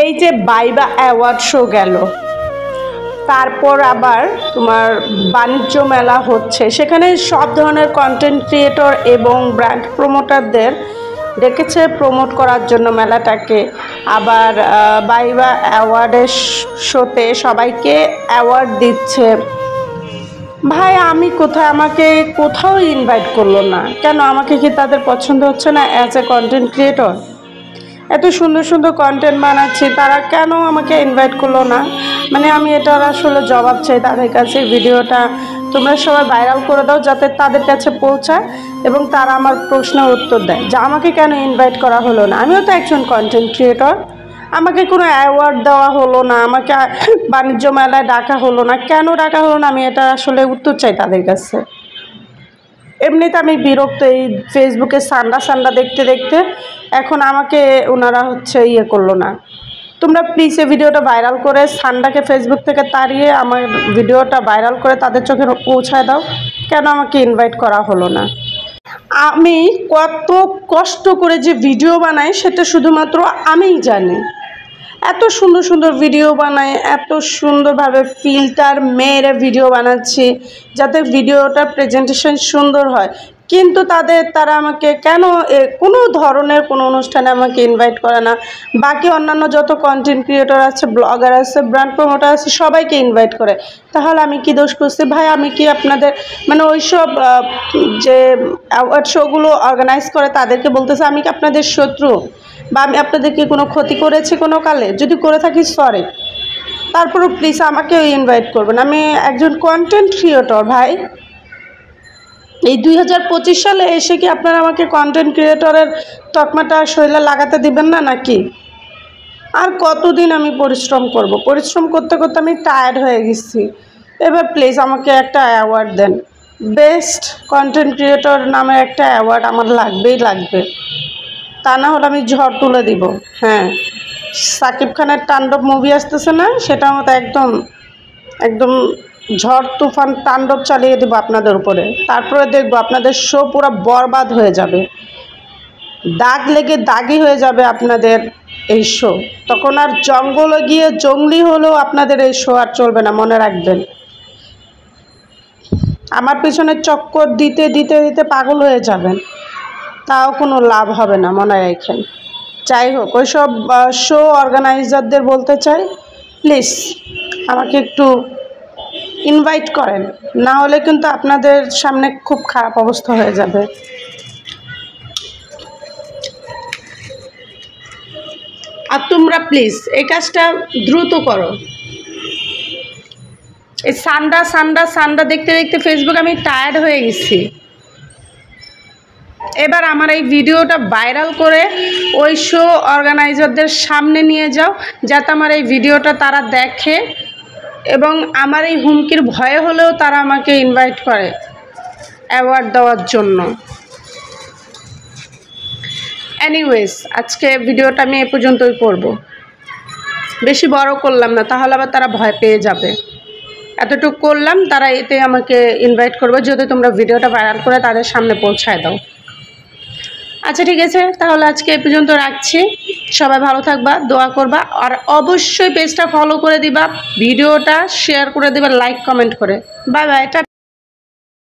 এই যে বাইবা award show গেল, তারপর আবার তোমার বাণিজ্য মেলা হচ্ছে, সেখানে সব ধরনের কন্টেন্ট ক্রিয়েটর এবং ব্র্যান্ড প্রমোটারদের ডেকেছে প্রমোট করার জন্য মেলাটাকে। আবার বাইবা অ্যাওয়ার্ডের শোতে সবাইকে অ্যাওয়ার্ড দিচ্ছে। ভাই আমি কোথায়, আমাকে কোথাও ইনভাইট করলো না কেন? আমাকে কি তাদের পছন্দ হচ্ছে না অ্যাজ এ কন্টেন্ট ক্রিয়েটর? এত সুন্দর সুন্দর কন্টেন্ট বানাচ্ছি, তারা কেন আমাকে ইনভাইট করলো না? মানে আমি এটার আসলে জবাব চাই তাদের কাছে। ভিডিওটা তোমরা সবাই ভাইরাল করে দাও যাতে তাদের কাছে পৌঁছায় এবং তারা আমার প্রশ্নের উত্তর দেয় যে আমাকে কেন ইনভাইট করা হলো না। আমিও তো একজন কন্টেন্ট ক্রিয়েটর, আমাকে কোনো অ্যাওয়ার্ড দেওয়া হলো না, আমাকে বাণিজ্য মেলায় ডাকা হলো না, কেন ডাকা হলো না? আমি এটা আসলে উত্তর চাই তাদের কাছে। এমনিতে আমি বিরক্ত এই ফেসবুকে সান্ডা সান্ডা দেখতে দেখতে। এখন আমাকে ওনারা করলো না। তোমরা প্লিজ এই ভিডিওটা ভাইরাল করে সান্ডাকে ফেসবুক থেকে তাড়িয়ে আমার ভিডিওটা ভাইরাল করে তাদের চোখে পৌঁছায় দাও। কেন আমাকে ইনভাইট করা হলো না? আমি কত কষ্ট করে যে ভিডিও বানাই সেটা শুধুমাত্র আমিই জানি। এত সুন্দর সুন্দর ভিডিও বানাই, এত সুন্দরভাবে ফিল্টার মেরে ভিডিও বানাচ্ছি যাতে ভিডিওটার প্রেজেন্টেশন সুন্দর হয়, কিন্তু তারা আমাকে কেন কোনো ধরনের কোনো অনুষ্ঠানে আমাকে ইনভাইট করে না? বাকি অন্যান্য যত কন্টেন্ট ক্রিয়েটর আছে, ব্লগার আছে, ব্র্যান্ড প্রমোটার আছে, সবাইকে ইনভাইট করে। তাহলে আমি কি দোষ করছি ভাই? আমি কি আপনাদের মানে ওইসব যে অ্যাওয়ার্ড শোগুলো অর্গানাইজ করে তাদেরকে বলতেছে আমি কি আপনাদের শত্রু, বা আমি আপনাদেরকে কোনো ক্ষতি করেছি কোনো কালে? যদি করে থাকি সরি, তারপরেও প্লিজ আমাকেও ইনভাইট করবেন। আমি একজন কন্টেন্ট ক্রিয়েটর ভাই। এই 2025 সালে এসে কি আপনারা আমাকে কন্টেন্ট ক্রিয়েটরের তকমাটা শরীরে লাগাতে দিবেন না নাকি? আর কতদিন আমি পরিশ্রম করব? পরিশ্রম করতে করতে আমি টায়ার্ড হয়ে গেছি। এবার প্লিজ আমাকে একটা অ্যাওয়ার্ড দেন। বেস্ট কন্টেন্ট ক্রিয়েটর নামে একটা অ্যাওয়ার্ড আমার লাগবেই লাগবে, তা না হলে আমি ঝড় তুলে দিব। হ্যাঁ, সাকিব খানের তাণ্ডব মুভি আসতেছে না, সেটার মতো একদম একদম ঝড় তুফান তাণ্ডব চালিয়ে দেবো আপনাদের উপরে। তারপরে দেখবো আপনাদের শো পুরো বরবাদ হয়ে যাবে, দাগ লেগে দাগি হয়ে যাবে আপনাদের এই শো। তখন আর জঙ্গলে গিয়ে জঙ্গলি হলেও আপনাদের এই শো আর চলবে না, মনে রাখবেন। আমার পিছনে চক্কর দিতে দিতে দিতে পাগল হয়ে যাবেন, তাও কোনো লাভ হবে না, মনে রাখেন। যাই হোক, ওইসব শো অর্গানাইজারদের বলতে চাই প্লিজ আমাকে একটু ইনভাইট করেন, না হলে কিন্তু আপনাদের সামনে খুব খারাপ অবস্থা হয়ে যাবে। আর তোমরা প্লিজ এই কাজটা দ্রুত করো। এই সান্ডা সান্ডা সান্ডা দেখতে দেখতে ফেসবুক আমি টায়ার্ড হয়ে গেছি। এবার আমার এই ভিডিওটা ভাইরাল করে ওই শো অর্গানাইজারদের সামনে নিয়ে যাও যাতে আমার এই ভিডিওটা তারা দেখে এবং আমার এই হুমকির ভয়ে হলেও তারা আমাকে ইনভাইট করে অ্যাওয়ার্ড দেওয়ার জন্য। এনিওয়েজ, আজকে ভিডিওটা আমি এ পর্যন্তই করব, বেশি বড় করলাম না, তাহলে আবার তারা ভয় পেয়ে যাবে। এতটুকু করলাম, তারা এতে আমাকে ইনভাইট করবে যদি তোমরা ভিডিওটা ভাইরাল করে তাদের সামনে পৌঁছায় দাও। আচ্ছা ঠিক আছে, তাহলে আজকে এ পর্যন্ত রাখছি। সবাই ভালো থাকবা, দোয়া করবা, আর অবশ্যই পেজটা ফলো করে দিবা, ভিডিওটা শেয়ার করে দিবা, লাইক কমেন্ট করে। Bye bye.